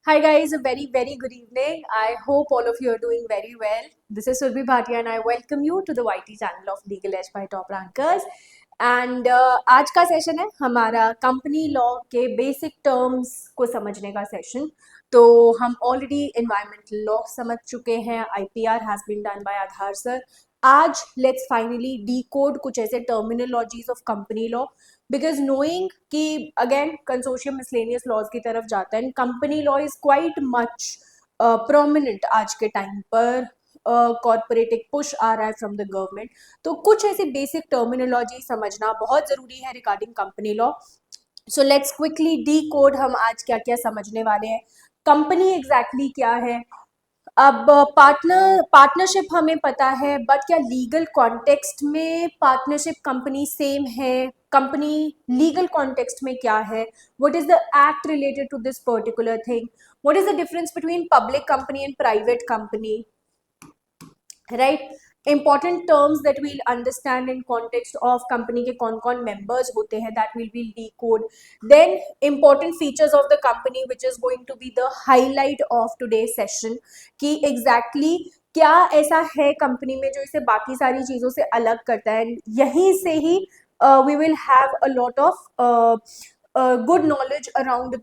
Hi guys, a very good evening. I hope all of you are doing very well. This is Surbhi Bhatia and I welcome you to the YT channel of Legal Edge by Top Rankers. And आज का session है हमारा company law के basic terms को समझने का session. तो हम ऑलरेडी एनवायरमेंटल लॉ समझ चुके हैं, IPR has been done by Aadhaar sir. आज लेट्स फाइनली डीकोड कुछ ऐसे terminologies of company law, because knowing कि अगेन कंसोर्शियम मिसलेनियस लॉज की तरफ जाता है, company law is quite much prominent आज के टाइम पर। कॉर्पोरेट एक पुश आ रहा है फ्रॉम द गवर्नमेंट, तो कुछ ऐसी बेसिक टर्मिनोलॉजी समझना बहुत जरूरी है regarding company law. So let's quickly D code हम आज क्या क्या समझने वाले हैं। कंपनी एग्जैक्टली क्या है? अब पार्टनरशिप हमें पता है, बट क्या लीगल कॉन्टेक्स्ट में पार्टनरशिप कंपनी सेम है? कंपनी लीगल कॉन्टेक्स्ट में क्या है? What is the act related to this particular thing? What is the difference between public company and private company? Right, important terms that we'll understand in context of company के कौन कौन members होते हैं, that will be decode. Then important features of the company which is going to be the highlight of today session, कि exactly क्या ऐसा है company में जो इसे बाकी सारी चीजों से अलग करता है। यहीं से ही we will have a lot of good knowledge around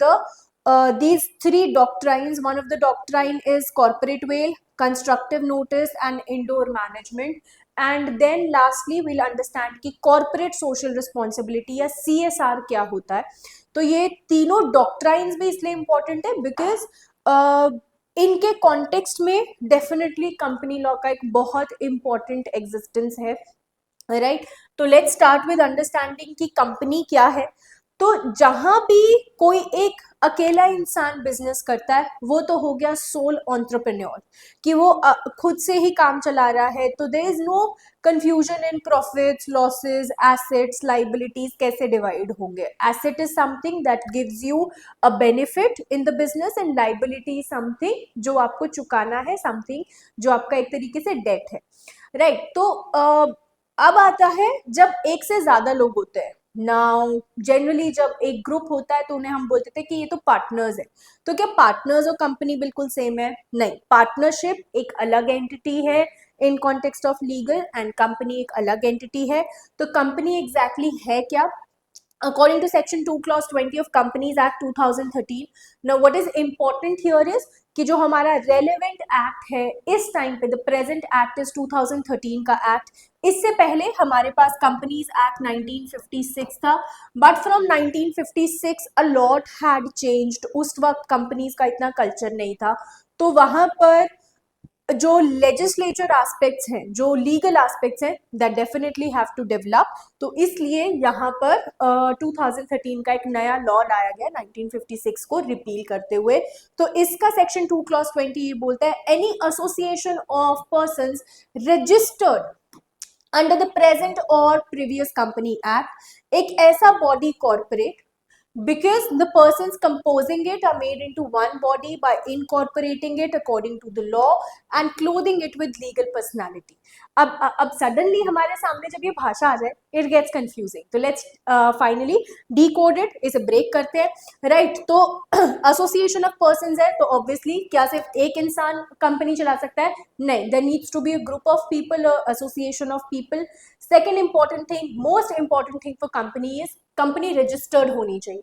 these three doctrines. One of the doctrine is corporate veil, constructive notice and indoor management, and then lastly we'll understand कि corporate social responsibility या CSR क्या होता है। तो ये तीनों doctrines भी इसलिए important है बिकॉज इनके कॉन्टेक्स्ट में डेफिनेटली कंपनी लॉ का एक बहुत इंपॉर्टेंट एग्जिस्टेंस है। राइट, तो लेट्स स्टार्ट विद अंडरस्टैंडिंग कि कंपनी क्या है। तो जहां भी कोई एक अकेला इंसान बिजनेस करता है वो तो हो गया सोल एंटरप्रेन्योर, कि वो खुद से ही काम चला रहा है। तो there is no confusion in profits, losses, assets, liabilities कैसे डिवाइड होंगे। Asset is something that gives you a benefit in the business and liability is something जो आपको चुकाना है, समथिंग जो आपका एक तरीके से डेट है। राइट, तो अब आता है जब एक से ज्यादा लोग होते हैं। नाउ जनरली जब एक ग्रुप होता है तो उन्हें हम बोलते थे कि ये तो पार्टनर्स है। तो क्या पार्टनर्स और कंपनी बिल्कुल सेम है? नहीं, पार्टनरशिप एक अलग एंटिटी है इन context of legal, and company एक अलग एंटिटी है। तो कंपनी एग्जैक्टली है क्या? According to section 2 clause 20 of Companies Act 2013, now what is important here is कि जो हमारा relevant act है इस टाइम पे, the present act is 2013 का act। इससे पहले हमारे पास Companies Act 1956 था, but from 1956 a lot had changed। उस वक्त कंपनीज का इतना कल्चर नहीं था, तो वहां पर जो लेजिस्लेचर एस्पेक्ट्स हैं, जो लीगल एस्पेक्ट्स हैं, that definitely have to develop. तो इसलिए यहाँ पर 2013 का एक नया लॉ लाया गया 1956 को रिपील करते हुए। तो इसका सेक्शन 2 क्लॉज 20 ये बोलता है, any association of persons registered under the present और प्रीवियस कंपनी एक्ट, एक ऐसा body corporate because the persons composing it are made into one body by incorporating it according to the law and clothing it with legal personality। अब suddenly हमारे सामने जब ये भाषा आ जाए इट गेट्स कंफ्यूजिंग, तो लेट्स फाइनली डीकोड इट, इसे break करते हैं। राइट, तो एसोसिएशन ऑफ पर्संस है तो ऑब्वियसली क्या सिर्फ एक इंसान कंपनी चला सकता है? नहीं, there needs to be a group of people, association of people. Second important thing, most important thing for company is company registered होनी चाहिए।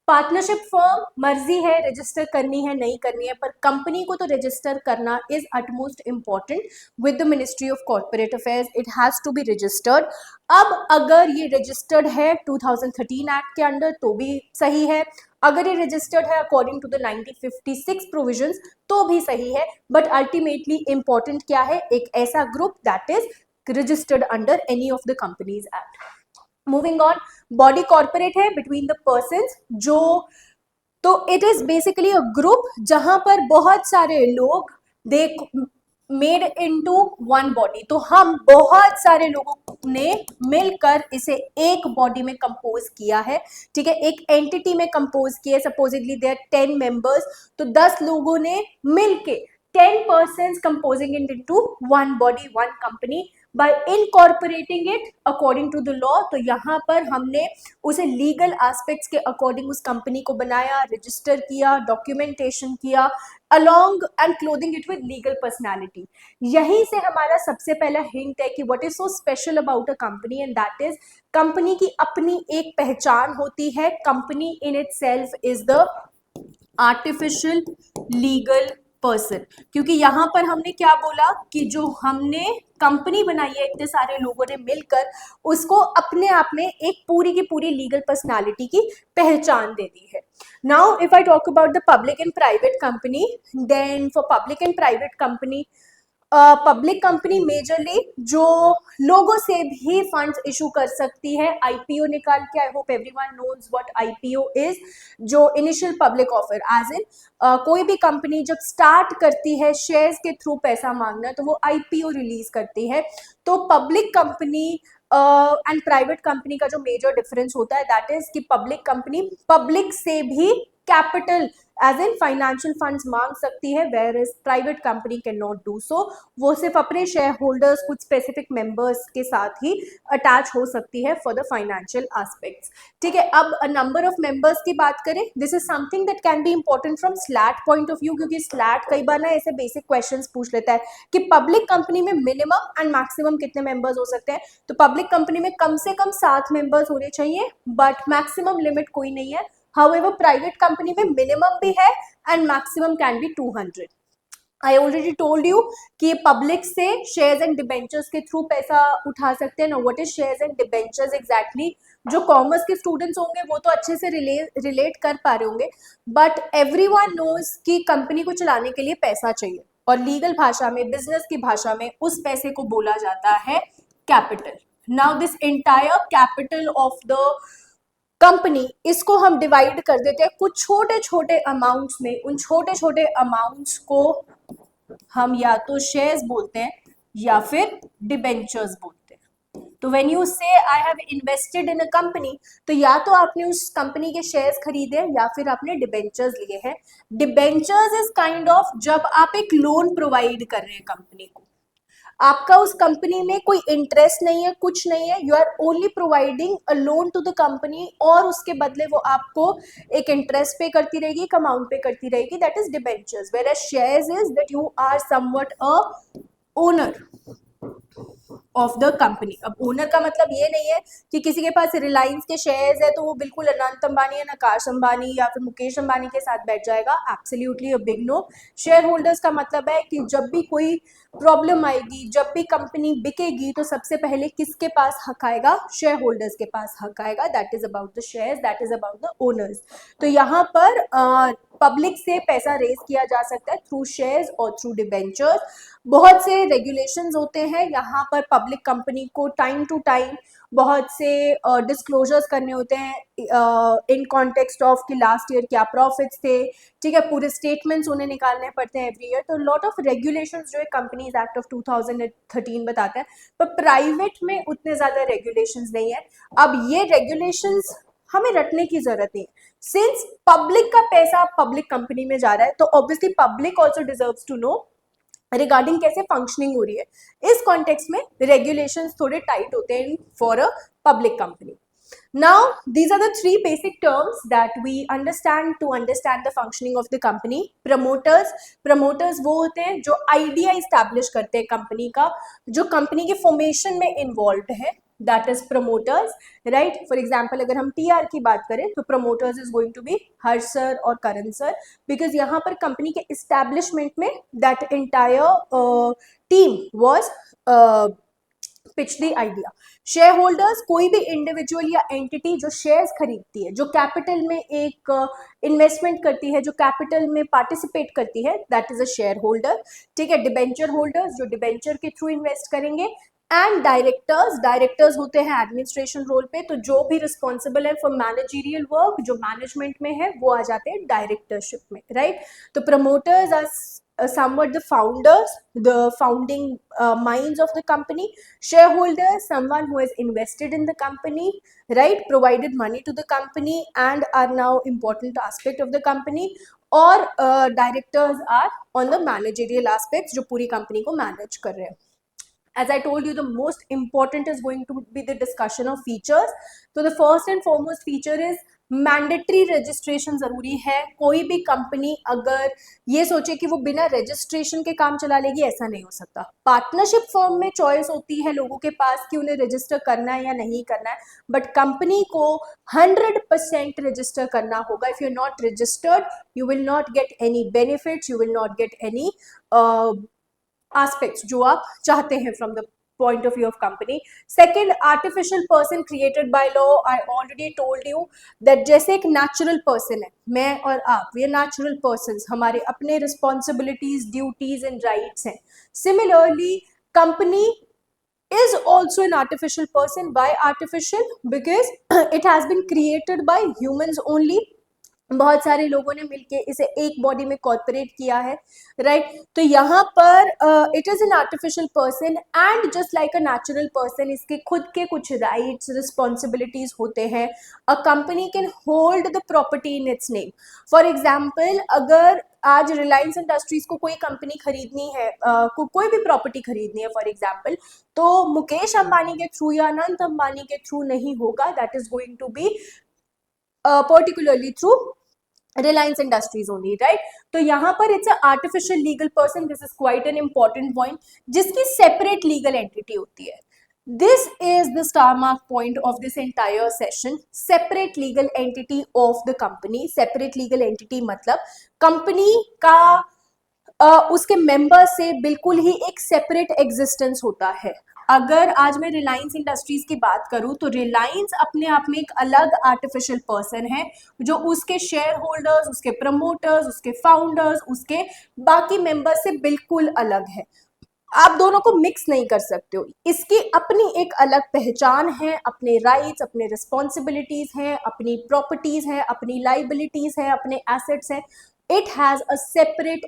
पार्टनरशिप फर्म मर्जी है रजिस्टर करनी है नहीं करनी है, पर कंपनी को तो रजिस्टर करना is utmost important with the ministry of corporate affairs. It has to be registered. अब अगर ये रजिस्टर्ड है 2013 एक्ट के अंडर तो भी सही है, अगर ये रजिस्टर्ड है अकॉर्डिंग टू द 1956 प्रोविजंस तो भी सही है, बट अल्टीमेटली इंपॉर्टेंट क्या है? एक ऐसा group that is registered under any of the companies act. Moving on, body corporate है बिटवीन द पर्संस, जो तो it is basically a group जहां पर बहुत सारे लोग they made into one body. तो हम बहुत सारे लोगों ने मिलकर इसे एक बॉडी में कंपोज किया है, ठीक है, एक एंटिटी में कंपोज किया है। सपोजिटली देयर 10 मेंबर्स, तो 10 लोगों ने मिलके 10 persons composing it into one body, one company by incorporating it according to the law. तो यहाँ पर हमने उसे लीगल एस्पेक्ट्स के अकॉर्डिंग उस कंपनी को बनाया, रजिस्टर किया, डॉक्यूमेंटेशन किया, along and clothing it with legal personality. यहीं से हमारा सबसे पहला हिंट है कि what is so special about a company, and that is company की अपनी एक पहचान होती है. Company in itself is the artificial legal person. क्योंकि यहाँ पर हमने क्या बोला कि जो हमने कंपनी बनाई है इतने सारे लोगों ने मिलकर, उसको अपने आप में एक पूरी की पूरी लीगल पर्सनालिटी की पहचान दे दी है. Now if I talk about the public and private company, then for public and private company, public company majorly जो लोगों से भी फंड्स इशू कर सकती है आईपीओ निकाल के. I hope everyone knows what IPO is, जो initial public offer, as in कोई भी कंपनी जब स्टार्ट करती है शेयर्स के थ्रू पैसा मांगना तो वो आईपीओ रिलीज करती है. तो public company and private company का जो मेजर डिफरेंस होता है दैट इज कि पब्लिक कंपनी पब्लिक से भी capital as in financial funds मांग सकती है, where is private company can not do so. वो सिर्फ अपने शेयर होल्डर्स, कुछ स्पेसिफिक मेंबर्स के साथ ही अटैच हो सकती है फॉर द फाइनेंशियल एस्पेक्ट्स. ठीक है, अब नंबर ऑफ मेंबर्स की बात करें, this is something that can be important from slate point of view, क्योंकि स्लैट कई बार ना ऐसे बेसिक क्वेश्चंस पूछ लेता है कि पब्लिक कंपनी में मिनिमम एंड मैक्सिमम कितने मेंबर्स हो सकते हैं. तो पब्लिक कंपनी में कम से कम 7 मेंबर्स होने चाहिए, बट मैक्सिमम लिमिट कोई नहीं है. However, प्राइवेट कंपनी में मिनिमम भी है and maximum can be 200. I already told you कि पब्लिक से शेयर्स एंड डिबेंचर्स के थ्रू पैसा उठा सकते हैं. ना what is shares and debentures exactly, जो कॉमर्स के स्टूडेंट्स होंगे वो तो अच्छे से रिलेट कर पा रहे होंगे, बट एवरीवन नोज कि कंपनी को चलाने के लिए पैसा चाहिए, और लीगल भाषा में, बिजनेस की भाषा में उस पैसे को बोला जाता है capital. Now this entire capital of the company, इसको हम डिवाइड कर देते हैं कुछ छोटे छोटे अमाउंट्स में. उन छोटे छोटे अमाउंट्स को हम या तो शेयर्स बोलते हैं या फिर डिबेंचर्स बोलते हैं. तो व्हेन यू से I have invested in a company, तो या तो आपने उस कंपनी के शेयर्स खरीदे या फिर आपने डिबेंचर्स लिए हैं. डिबेंचर्स इज काइंड ऑफ जब आप एक लोन प्रोवाइड कर रहे हैं कंपनी को, आपका उस कंपनी में कोई इंटरेस्ट नहीं है, कुछ नहीं है, you are only providing a loan to the company, और उसके बदले वो आपको एक इंटरेस्ट पे करती रहेगी, एक अमाउंट पे करती रहेगी. That is debentures. Whereas shares is that you are somewhat a owner of the company. अब ओनर का मतलब ये नहीं है कि किसी के पास रिलायंस के शेयर्स है तो वो बिल्कुल अनंत अंबानी या नकाश अंबानी या फिर मुकेश अंबानी के साथ बैठ जाएगा. Absolutely a big no. Share holders का मतलब है कि जब भी कोई प्रॉब्लम आएगी, जब भी कंपनी बिकेगी, तो सबसे पहले किसके पास हक आएगा? शेयर होल्डर्स के पास हक आएगा. That is about the shares, that is about the owners. तो यहाँ पर पब्लिक से पैसा रेज किया जा सकता है थ्रू शेयर्स और थ्रू डिबेंचर्स. बहुत से रेगुलेशंस होते हैं यहाँ पर. पब्लिक कंपनी को टाइम टू टाइम बहुत से डिस्क्लोजर्स करने होते हैं इन कॉन्टेक्स्ट ऑफ कि लास्ट ईयर क्या प्रॉफिट्स थे. ठीक है, पूरे स्टेटमेंट्स उन्हें निकालने पड़ते हैं एवरी ईयर. तो लॉट ऑफ रेगुलेशंस जो है कंपनीज एक्ट ऑफ 2013 बताता है, पर प्राइवेट में उतने ज़्यादा रेगुलेशंस नहीं है. अब ये रेगुलेशंस हमें रटने की जरूरत नहीं है. सिंस पब्लिक का पैसा पब्लिक कंपनी में जा रहा है, तो obviously public also deserves to know regarding कैसे फंक्शनिंग हो रही है. इस कॉन्टेक्स्ट में रेगुलेशंस थोड़े टाइट होते हैं for a public company. Now, these are the 3 basic terms that we understand to understand the functioning of the company. Promoters वो होते हैं जो आइडिया इस्टेब्लिश करते हैं कंपनी का, जो कंपनी के फॉर्मेशन में इन्वॉल्व है. That is promoters, right? For example, अगर हम TR की बात करें तो promoters is going to be Harsh sir और करण सर, because यहाँ पर कंपनी के establishment में that entire team was pitch the idea. Share holders कोई भी इंडिविजुअल या एंटिटी जो शेयर्स खरीदती है, जो कैपिटल में एक इन्वेस्टमेंट करती है, जो कैपिटल में पार्टिसिपेट करती है, that is a share holder. ठीक है, डिबेंचर होल्डर्स जो डिबेंचर के थ्रू इन्वेस्ट करेंगे, एंड डायरेक्टर्स होते हैं एडमिनिस्ट्रेशन रोल पे. तो जो भी रिस्पॉन्सिबल है फॉर मैनेजरियल वर्क, जो मैनेजमेंट में है, वो आ जाते हैं डायरेक्टरशिप में, राइट? तो promoters are somewhat the founders, the founding minds of the company. Shareholders, someone who has invested in the company, right, provided money to the company and are now important aspect of the company. और directors are on the managerial aspects, जो पूरी company को manage कर रहे हैं. As I told you, the most important is going to be the discussion of features. तो the first and foremost feature is mandatory registration जरूरी है. कोई भी कंपनी अगर ये सोचे कि वो बिना रजिस्ट्रेशन के काम चला लेगी, ऐसा नहीं हो सकता. पार्टनरशिप फर्म में चॉइस होती है लोगों के पास कि उन्हें रजिस्टर करना है या नहीं करना है, बट कंपनी को 100% रजिस्टर करना होगा. If you are not registered, you will not get any benefits, you will not get any aspects जो आप चाहते हैं from the point of view of company. Second, artificial person created by law. I already told you that जैसे एक natural person है, मैं और आप, we are natural persons, हमारे अपने responsibilities, duties and rights हैं. Similarly, company is also an artificial person. Why artificial? Because it has been created by humans only. बहुत सारे लोगों ने मिलके इसे एक बॉडी में कॉर्पोरेट किया है, राइट. तो यहाँ पर it is an artificial person and just like a natural person, इसके खुद के कुछ राइट्स, रिस्पॉन्सिबिलिटीज होते हैं. A company can hold the property in its name. For example, अगर आज रिलायंस इंडस्ट्रीज को कोई कंपनी खरीदनी है, कोई भी प्रॉपर्टी खरीदनी है फॉर एग्जाम्पल, तो मुकेश अंबानी के थ्रू या अनंत अंबानी के थ्रू नहीं होगा. That is going to be particularly through Reliance Industries only, right? तो यहाँ पर it's a artificial legal person. This is quite an important point, जिसकी separate legal entity होती है. This is the star mark point of this entire session. Separate legal entity of the company. Separate legal entity मतलब company का उसके member से बिल्कुल ही एक separate existence होता है. अगर आज मैं रिलायंस इंडस्ट्रीज की बात करूं तो रिलायंस अपने आप में एक अलग आर्टिफिशियल पर्सन है, जो उसके शेयर होल्डर्स, उसके प्रमोटर्स, उसके फाउंडर्स, उसके बाकी मेंबर्स से बिल्कुल अलग है. आप दोनों को मिक्स नहीं कर सकते हो. इसकी अपनी एक अलग पहचान है, अपने राइट्स, अपने रिस्पॉन्सिबिलिटीज हैं, अपनी प्रॉपर्टीज हैं, अपनी लाइबिलिटीज हैं, अपने एसेट्स हैं. It has a separate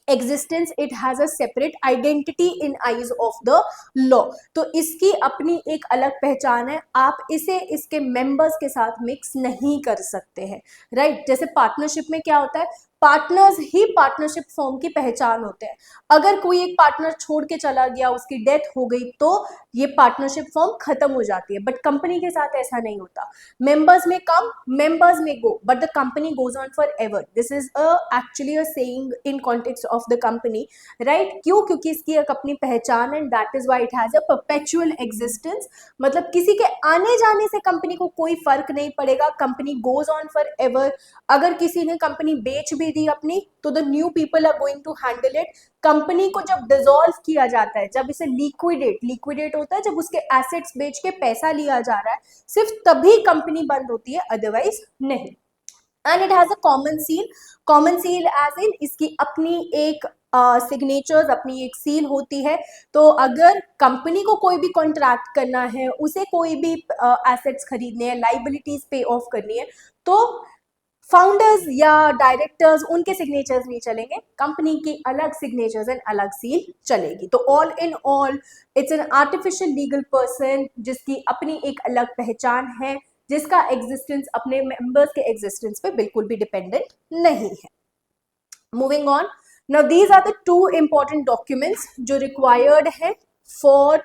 existence, it has a separate identity in eyes of the law. तो इसकी अपनी एक अलग पहचान है. आप इसे इसके मेंबर्स के साथ मिक्स नहीं कर सकते हैं, राइट. जैसे पार्टनरशिप में क्या होता है, पार्टनर्स ही पार्टनरशिप फर्म की पहचान होते हैं. अगर कोई एक पार्टनर छोड़ के चला गया, उसकी डेथ हो गई, तो ये पार्टनरशिप फर्म खत्म हो जाती है. बट कंपनी के साथ ऐसा नहीं होता. मेंबर्स में कम, मेंबर्स में go, but the company goes on for ever. This is actually a saying in context of the company, right. क्यों? क्योंकि इसकी एक अपनी पहचान है, that is why it has a perpetual existence. मतलब किसी के आने जाने से कंपनी को कोई फर्क नहीं पड़ेगा. Company goes on for ever. अगर किसी ने कंपनी बेच भी दी अपनी, तो the new people are going to handle it. Company को जब डिसॉल्व किया जाता है, जब इसे लिक्विडेट होता है, जब उसके एसेट्स बेच के पैसा लिया जा रहा है, सिर्फ तभी कंपनी बंद होती है, अदरवाइज नहीं. And it has a common seal as in इसकी अपनी एक सिग्नेचर्स, अपनी एक सील होती है. तो अगर कंपनी को कोई भी कॉन्ट्रैक्ट करना है, उसे कोई भी एसेट्स खरीदने हैं, लाइबिलिटीज पे ऑफ करनी है, तो फाउंडर्स या डायरेक्टर्स उनके सिग्नेचर्स नहीं चलेंगे, कंपनी की अलग सिग्नेचर्स एंड अलग सील चलेगी. तो all in all it's an artificial legal person जिसकी अपनी एक अलग पहचान है, जिसका एग्जिस्टेंस अपने मेंबर्स के एग्जिस्टेंस पे बिल्कुल भी डिपेंडेंट नहीं है. Moving on, now these are the two important documents जो रिक्वायर्ड है for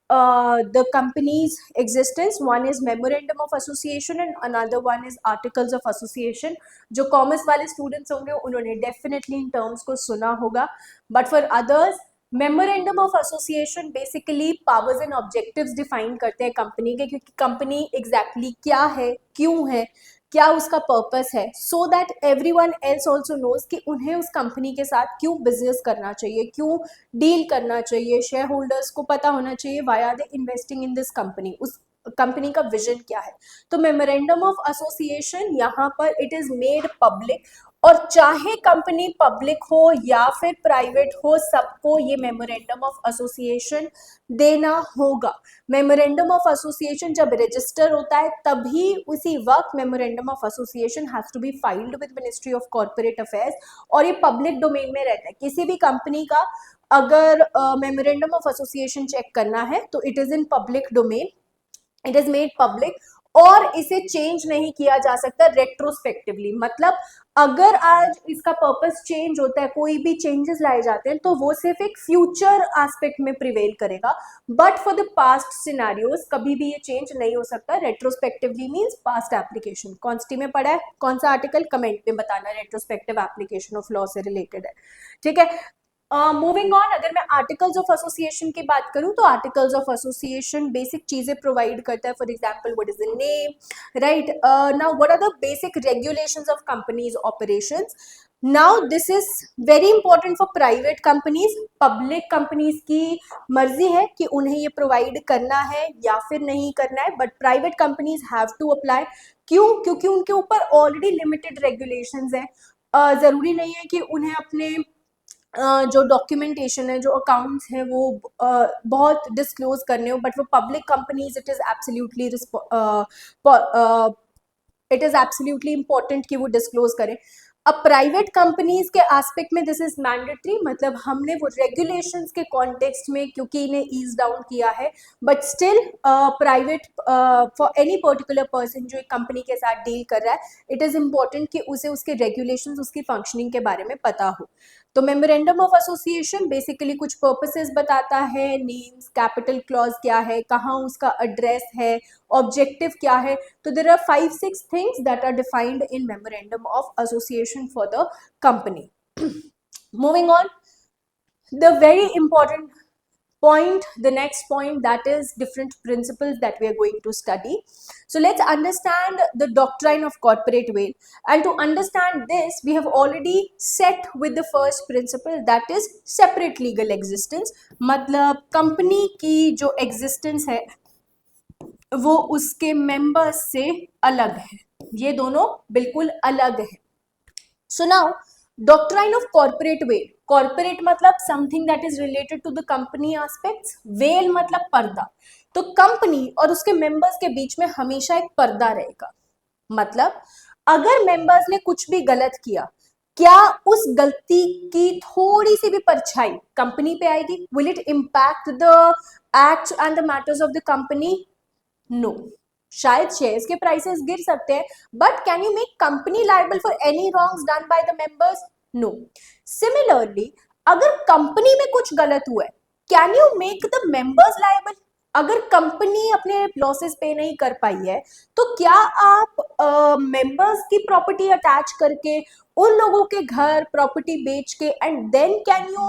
the company's existence. One is memorandum of association and another one is articles of association. जो कॉमर्स वाले स्टूडेंट्स होंगे उन्होंने डेफिनेटली इन टर्म्स को सुना होगा, but for others memorandum of association basically powers and objectives define करते हैं company के, क्योंकि कंपनी एग्जैक्टली क्या है, क्यों है, क्या उसका पर्पस है, so that everyone else also knows कि उन्हें उस कंपनी के साथ क्यों बिजनेस करना चाहिए, क्यों डील करना चाहिए. शेयर होल्डर्स को पता होना चाहिए why are they investing in this company, उस कंपनी का विजन क्या है. तो मेमोरेंडम ऑफ एसोसिएशन यहाँ पर इट इज मेड पब्लिक, और चाहे कंपनी पब्लिक हो या फिर प्राइवेट हो, सबको ये मेमोरेंडम ऑफ एसोसिएशन देना होगा. मेमोरेंडम ऑफ एसोसिएशन जब रजिस्टर होता है, तभी उसी वक्त memorandum of association has to be filed with ministry of corporate affairs, और ये पब्लिक डोमेन में रहता है. किसी भी कंपनी का अगर मेमोरेंडम ऑफ एसोसिएशन चेक करना है तो it is in public domain, it is made public. और इसे चेंज नहीं किया जा सकता रेट्रोस्पेक्टिवली। मतलब अगर आज इसका पर्पस चेंज होता है, कोई भी चेंजेस लाए जाते हैं, तो वो सिर्फ एक फ्यूचर एस्पेक्ट में प्रिवेल करेगा, but for the past scenarios कभी भी ये चेंज नहीं हो सकता। Retrospectively means past application. कॉन्स्टी में पढ़ा है, कौन सा आर्टिकल, कमेंट में बताना रेट्रोस्पेक्टिव एप्लीकेशन ऑफ लॉ से रिलेटेड है, ठीक है। मूविंग ऑन, अगर मैं आर्टिकल्स ऑफ एसोसिएशन की बात करूं तो आर्टिकल्स ऑफ एसोसिएशन बेसिक चीजें प्रोवाइड करता है। For example, what is the name, right. Now what are the basic regulations of companies operations. Now this is very important for private companies. Public companies की मर्जी है कि उन्हें ये provide करना है या फिर नहीं करना है, but private companies have to apply. क्यों? क्योंकि उनके ऊपर ऑलरेडी लिमिटेड रेगुलेशंस हैं। जरूरी नहीं है कि उन्हें अपने जो डॉक्यूमेंटेशन है, जो अकाउंट्स हैं, वो बहुत डिस्क्लोज करने हो, बट वो public companies it is absolutely important कि वो डिस्क्लोज करें। अब प्राइवेट कंपनीज के एस्पेक्ट में दिस इज मैंडेटरी, मतलब हमने वो रेगुलेशंस के कॉन्टेक्स्ट में क्योंकि इन्हें ईज डाउन किया है, but still private for any particular person जो एक कंपनी के साथ डील कर रहा है, इट इज इम्पोर्टेंट कि उसे उसके रेगुलेशंस, उसकी फंक्शनिंग के बारे में पता हो। तो मेमोरेंडम ऑफ एसोसिएशन बेसिकली कुछ पर्पसेस बताता है, नेम्स, कैपिटल क्लॉज क्या है, कहाँ उसका एड्रेस है, ऑब्जेक्टिव क्या है। तो there are 5-6 things that are defined in memorandum of association for the company. Moving on, the very important point, the next point, that is different principles that we are going to study. So let's understand the doctrine of corporate veil, and to understand this we have already set with the first principle, that is separate legal existence. मतलब company की जो existence है वो उसके members से अलग है, ये दोनों बिल्कुल अलग है। So now doctrine of corporate veil, corporate मतलब something that is related to the company aspects, veil मतलब पर्दा। तो कंपनी और उसके मेंबर्स के बीच में हमेशा एक पर्दा रहेगा। मतलब अगर मेंबर्स ने कुछ भी गलत किया, क्या उस गलती की थोड़ी सी भी परछाई कंपनी पे आएगी? Will it impact the acts and the matters of the company? No. शायद शेयर्स के प्राइसेस गिर सकते हैं, but can you make company liable for any wrongs done by the members? No. Similarly, अगर कंपनी में कुछ गलत हुआ है, can you make the members liable? अगर कंपनी अपने लॉसेस पे नहीं कर पाई है, तो क्या आप मेंबर्स की प्रॉपर्टी अटैच करके उन लोगों के घर प्रॉपर्टी बेच के and then can you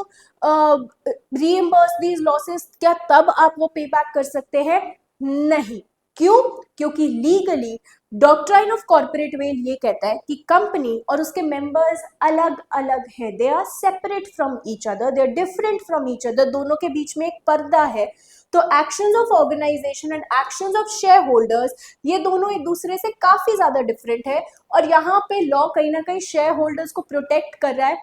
reimburse these losses? क्या तब आप वो पे बैक कर सकते हैं? नहीं। क्यों? क्योंकि legally doctrine of corporate veil ये कहता है कि कंपनी और उसके मेंबर्स अलग अलग हैं, they are separate from each other, they are different from each other, दोनों के बीच में एक पर्दा है। तो actions of organisation and actions of share holders, ये दोनों एक दूसरे से काफी ज्यादा डिफरेंट है, और यहाँ पे लॉ कहीं ना कहीं शेयर होल्डर्स को प्रोटेक्ट कर रहा है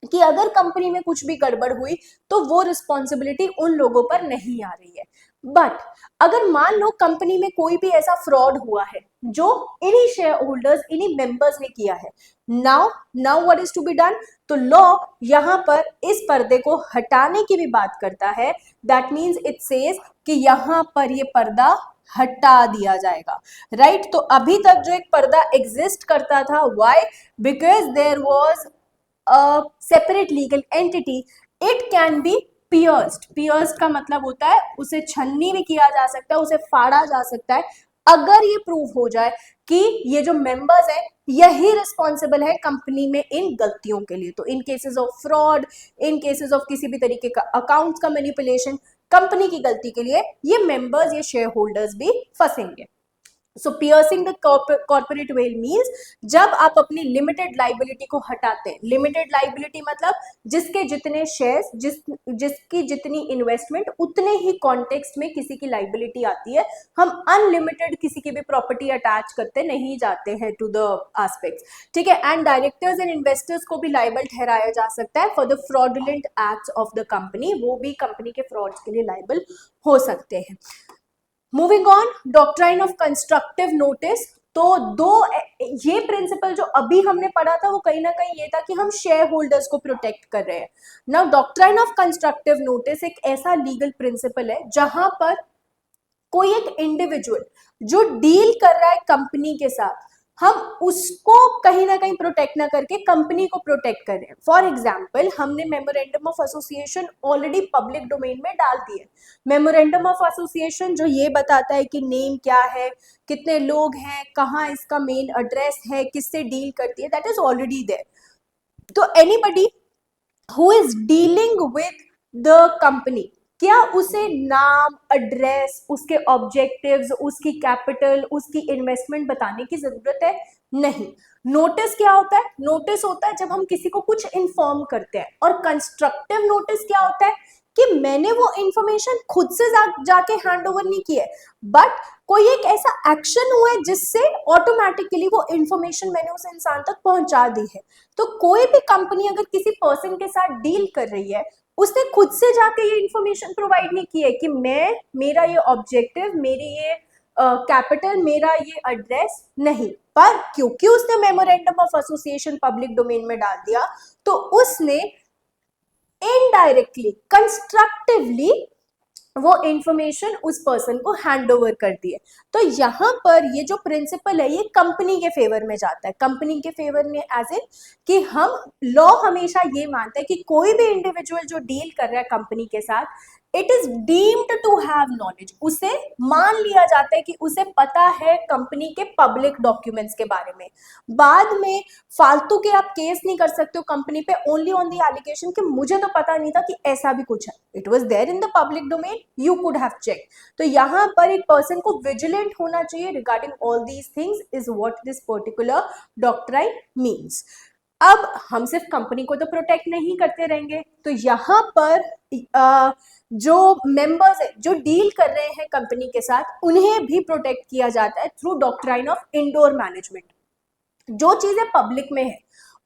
कि अगर कंपनी में कुछ भी गड़बड़ हुई तो वो रिस्पॉन्सिबिलिटी उन लोगों पर नहीं आ रही है। बट अगर मान लो कंपनी में कोई भी ऐसा फ्रॉड हुआ है जो इन्हीं शेयर होल्डर्स, इन्हीं मेंबर्स ने किया है, now what is to be done? तो लॉ यहाँ पर इस पर्दे को हटाने की भी बात करता है। दैट मीन्स इट सेज कि यहाँ पर ये पर्दा हटा दिया जाएगा, राइट। तो अभी तक जो एक पर्दा एग्जिस्ट करता था, why? Because there was a separate legal entity, it can be pierced. pierced का मतलब होता है उसे छन्नी भी किया जा सकता है, उसे फाड़ा जा सकता है, अगर ये प्रूव हो जाए कि ये जो मेंबर्स है यही रिस्पॉन्सिबल है कंपनी में इन गलतियों के लिए। तो in cases of fraud, in cases of किसी भी तरीके का अकाउंट्स का मैनिपुलेशन, कंपनी की गलती के लिए ये मेंबर्स, ये शेयर होल्डर्स भी फंसेंगे। So piercing the corporate veil means जब आप अपनी लिमिटेड लाइबिलिटी को हटाते हैं। लिमिटेड लाइबिलिटी मतलब जिसके जितने शेयर्स, जिसकी जितनी इन्वेस्टमेंट, उतने ही कॉन्टेक्स्ट में किसी की लाइबिलिटी आती है। हम अनलिमिटेड किसी की भी प्रॉपर्टी अटैच करते नहीं जाते हैं टू द एस्पेक्ट्स, ठीक है। एंड डायरेक्टर्स एंड इन्वेस्टर्स को भी लाइबल ठहराया जा सकता है for the fraudulent acts of the company, वो भी कंपनी के फ्रॉड्स के लिए लाइबल हो सकते हैं। Moving on, doctrine of constructive notice. तो दो ये प्रिंसिपल जो अभी हमने पढ़ा था वो कहीं ना कहीं ये था कि हम शेयर होल्डर्स को प्रोटेक्ट कर रहे हैं। Now doctrine of constructive notice एक ऐसा लीगल प्रिंसिपल है जहां पर कोई एक इंडिविजुअल जो डील कर रहा है कंपनी के साथ, हम उसको कहीं ना कहीं प्रोटेक्ट ना करके कंपनी को प्रोटेक्ट करें। फॉर एग्जाम्पल, हमने memorandum of association already public domain में डाल दिए। मेमोरेंडम ऑफ एसोसिएशन जो ये बताता है कि नेम क्या है, कितने लोग हैं, कहाँ इसका मेन एड्रेस है, किससे डील करती है, दैट इज ऑलरेडी देयर। तो anybody who is dealing with the company, क्या उसे नाम, एड्रेस, उसके ऑब्जेक्टिव्स, उसकी कैपिटल, उसकी इन्वेस्टमेंट बताने की जरूरत है? नहीं। नोटिस क्या होता है? नोटिस होता है जब हम किसी को कुछ इन्फॉर्म करते हैं। और कंस्ट्रक्टिव नोटिस क्या होता है कि मैंने वो इंफॉर्मेशन खुद से जाके हैंड ओवर नहीं की है, बट कोई एक ऐसा एक्शन हुआ है जिससे ऑटोमेटिकली वो इंफॉर्मेशन मैंने उस इंसान तक पहुंचा दी है। तो कोई भी कंपनी अगर किसी पर्सन के साथ डील कर रही है, उसने खुद से जाके ये इंफॉर्मेशन प्रोवाइड नहीं की है कि मेरा ये ऑब्जेक्टिव, मेरी ये कैपिटल, मेरा ये एड्रेस, नहीं। पर क्योंकि उसने memorandum of association public domain में डाल दिया, तो उसने इनडायरेक्टली, कंस्ट्रक्टिवली वो इंफॉर्मेशन उस पर्सन को हैंड ओवर कर दी है। तो यहां पर ये जो प्रिंसिपल है, ये कंपनी के फेवर में जाता है। कंपनी के फेवर में एज इन कि हम लॉ हमेशा ये मानता है कि कोई भी इंडिविजुअल जो डील कर रहा है कंपनी के साथ, it is deemed to have knowledge, उसे मान लिया जाता है कि उसे पता है कंपनी के पब्लिक डॉक्यूमेंट्स के बारे में। बाद में फालतू के आप केस नहीं कर सकते हो कंपनी पे ओनली ऑन दी एलिगेशन कि मुझे तो पता नहीं था कि ऐसा भी कुछ है, it was there in the public domain, you could have check. तो यहाँ पर एक पर्सन को विजिलेंट होना चाहिए regarding all these things, is what this particular doctrine means. अब हम सिर्फ कंपनी को तो प्रोटेक्ट नहीं करते रहेंगे, तो यहाँ पर जो मेंबर्स है जो डील कर रहे हैं कंपनी के साथ, उन्हें भी प्रोटेक्ट किया जाता है through doctrine of indoor management. जो चीजें पब्लिक में है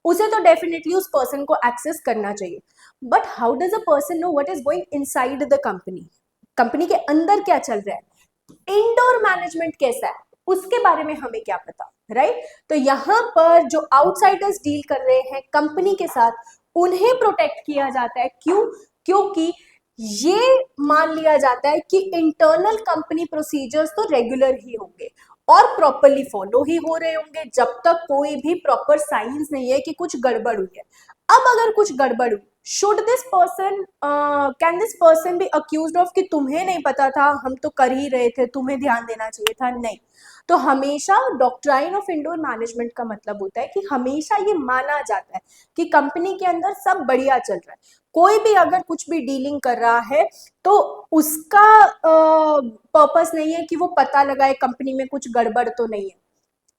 उसे तो डेफिनेटली उस पर्सन को एक्सेस करना चाहिए, but how does a person know what is going inside the company? Company के अंदर क्या चल रहा है, इंडोर मैनेजमेंट कैसा है, उसके बारे में हमें क्या पता, राइट? तो यहाँ पर जो आउटसाइडर्स डील कर रहे हैं कंपनी के साथ, उन्हें प्रोटेक्ट किया जाता है। क्यों? क्योंकि ये मान लिया जाता है कि इंटरनल कंपनी प्रोसीजर्स तो रेगुलर ही होंगे और प्रॉपरली फॉलो ही हो रहे होंगे, जब तक कोई भी प्रॉपर साइंस नहीं है कि कुछ गड़बड़ हुई है। अब अगर कुछ गड़बड़ हुई, should this person, can this person be accused of कि तुम्हें नहीं पता था, हम तो कर ही रहे थे, तुम्हें ध्यान देना चाहिए था? नहीं। तो हमेशा डॉक्ट्राइन ऑफ इंडोर मैनेजमेंट का मतलब होता है कि हमेशा ये माना जाता है कि कंपनी के अंदर सब बढ़िया चल रहा है। कोई भी अगर कुछ भी डीलिंग कर रहा है तो उसका पर्पस नहीं है कि वो पता लगाए कंपनी में कुछ गड़बड़ तो नहीं है,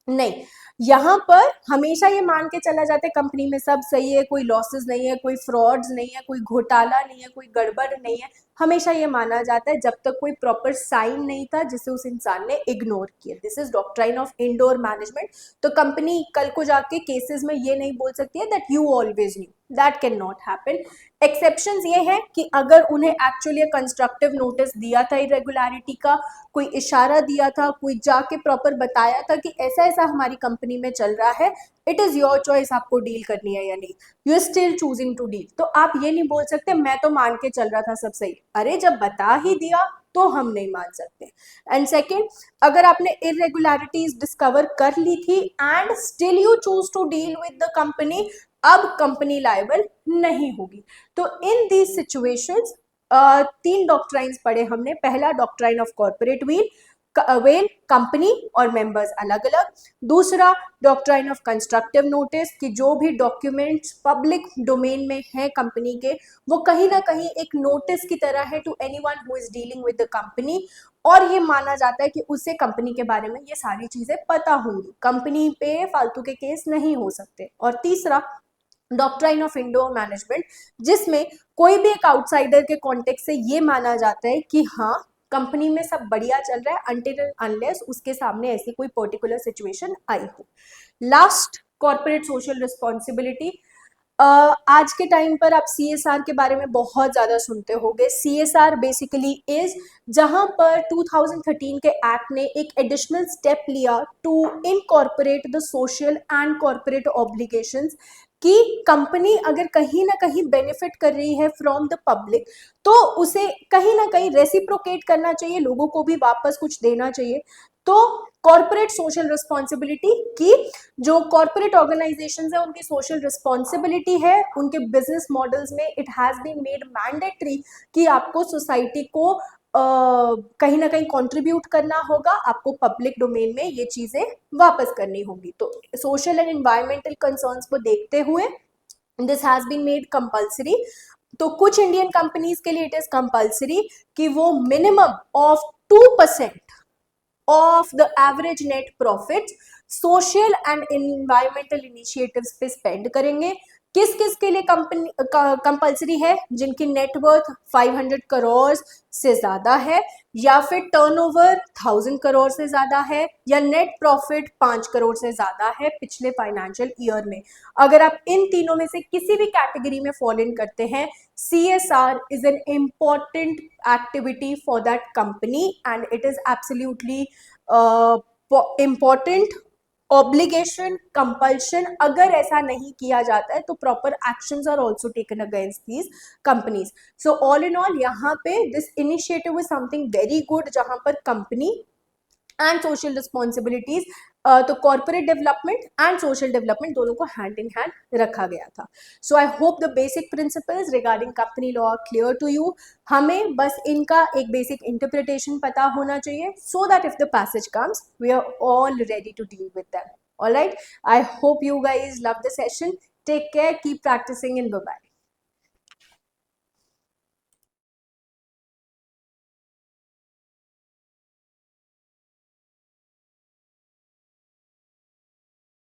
नहीं। यहाँ पर हमेशा ये मान के चला जाता है कंपनी में सब सही है, कोई लॉसेस नहीं है, कोई फ्रॉड्स नहीं है, कोई घोटाला नहीं है, कोई गड़बड़ नहीं है। हमेशा ये माना जाता है जब तक कोई प्रॉपर साइन नहीं था जिसे उस इंसान ने इग्नोर किया। This is doctrine of indoor management. तो कंपनी कल को जाके केसेस में ये नहीं बोल सकती है that you always new, that can not happen. Exceptions ये है कि अगर उन्हें एक्चुअली कंस्ट्रक्टिव नोटिस दिया था इरेगुलरिटी का, कोई इशारा दिया था, कोई जाके प्रॉपर बताया था कि ऐसा ऐसा हमारी कंपनी में चल रहा है, इट इज योर चॉइस आपको डील करनी है या नहीं, you are still choosing to deal. तो आप ये नहीं बोल सकते मैं तो मान के चल रहा था सब सही। अरे जब बता ही दिया तो हम नहीं मान सकते। एंड सेकेंड, अगर आपने इरेगुलरिटीज डिस्कवर कर ली थी and still you choose to deal with the company, अब कंपनी लायबल नहीं होगी। तो इन दीज सिचुएशंस 3 डॉक्ट्राइन्स पढ़े हमने। पहला doctrine of corporate veil, company और मेंबर्स अलग अलग। दूसरा डॉक्ट्राइन ऑफ कंस्ट्रक्टिव नोटिस कि जो भी डॉक्यूमेंट्स पब्लिक डोमेन में है कंपनी के, वो कहीं ना कहीं एक नोटिस की तरह है to anyone who is dealing with the company, और ये माना जाता है कि उसे कंपनी के बारे में ये सारी चीजें पता होंगी, कंपनी पे फालतू के केस नहीं हो सकते। और तीसरा डॉक्ट्राइन ऑफ इंडोर मैनेजमेंट, जिसमें कोई भी एक आउटसाइडर के कॉन्टेक्स्ट से ये माना जाता है कि हाँ कंपनी में सब बढ़िया चल रहा है अनटिल अनलेस उसके सामने ऐसी कोई पर्टिकुलर सिचुएशन आई हो। Last, corporate social responsibility. आज के टाइम पर आप CSR के बारे में बहुत ज्यादा सुनते होंगे। CSR बेसिकली इज, जहां पर 2013 के एक्ट ने एक एडिशनल स्टेप लिया to incorporate the social and corporate obligations कि कंपनी अगर कहीं ना कहीं बेनिफिट कर रही है फ्रॉम द पब्लिक, तो उसे कहीं ना कहीं रेसिप्रोकेट करना चाहिए, लोगों को भी वापस कुछ देना चाहिए। तो कॉर्पोरेट सोशल रिस्पॉन्सिबिलिटी की, जो कॉर्पोरेट ऑर्गेनाइजेशंस है उनकी सोशल रिस्पॉन्सिबिलिटी है, उनके बिजनेस मॉडल्स में it has been made mandatory कि आपको सोसाइटी को कहीं ना कहीं कंट्रीब्यूट करना होगा, आपको पब्लिक डोमेन में ये चीजें वापस करनी होंगी। तो सोशल एंड एनवायरमेंटल कंसर्न्स को देखते हुए this has been made compulsory. तो कुछ इंडियन कंपनीज के लिए इट इज कंपल्सरी कि वो minimum of 2% of the average net profits social and environmental initiatives पे स्पेंड करेंगे। किस किस के लिए कंपनी कंपल्सरी है? जिनकी नेटवर्थ 500 करोड़ से ज्यादा है, या फिर टर्नओवर 1000 करोड़ से ज्यादा है, या नेट प्रॉफिट 5 करोड़ से ज्यादा है पिछले फाइनेंशियल ईयर में। अगर आप इन तीनों में से किसी भी कैटेगरी में फॉलो इन करते हैं, CSR is an important activity for that company and it is absolutely important obligation, compulsion। अगर ऐसा नहीं किया जाता है तो proper actions are also taken against these companies. So all in all यहाँ पे this initiative is something very good, जहाँ पर company एंड सोशल रिस्पॉन्सिबिलिटीज, तो corporate development and social development दोनों को हैंड इन हैंड रखा गया था। So I hope the basic principles regarding company law clear to you. हमें बस इनका एक बेसिक इंटरप्रिटेशन पता होना चाहिए, so that if the passage comes we are all ready to deal with them. Alright, I hope you guys love the session. Take care, keep practicing, and bye.